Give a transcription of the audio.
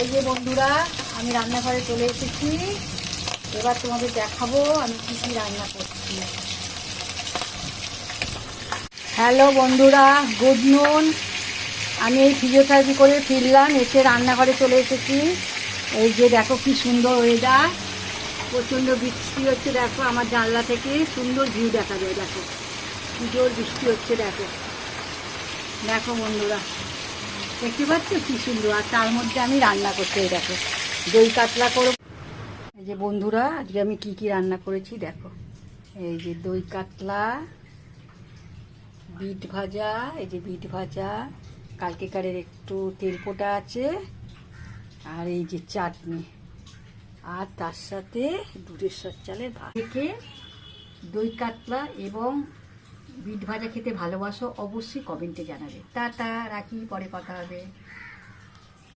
এই যে বন্ধুরা, আমি রান্নাঘরে চলে এসেছি। এবার তোমাদের দেখাবো আমি কি কি রান্না করছি। হ্যালো বন্ধুরা, গুড নুন। আমি এই ফিজিওথেরাপি করে ফিরলাম, এসে রান্নাঘরে চলে এসেছি। এই যে দেখো কি সুন্দর ওয়েদার, প্রচণ্ড বৃষ্টি হচ্ছে। দেখো আমার জানলা থেকে সুন্দর ভিউ দেখা যায়। দেখো কি জোর বৃষ্টি হচ্ছে। দেখো দেখো বন্ধুরা, দেখতে পাচ্ছ কি সুন্দর। আর তার মধ্যে আমি রান্না করতে, দেখো দই কাতলা করব। এই যে বন্ধুরা, আজকে আমি কি কি রান্না করেছি দেখো। এই যে দই কাতলা, বিট ভাজা, এই যে বিট ভাজা, কালকেকারের একটু তেলপোটা আছে, আর এই যে চাটনি, আর তার সাথে দুধেশ্বর চালের ভাত। থেকে দই কাতলা এবং বিট ভাজা খেতে ভালোবাসো অবশ্যই কমেন্টে জানাবে। টাটা, রাখি, পরে কথা হবে।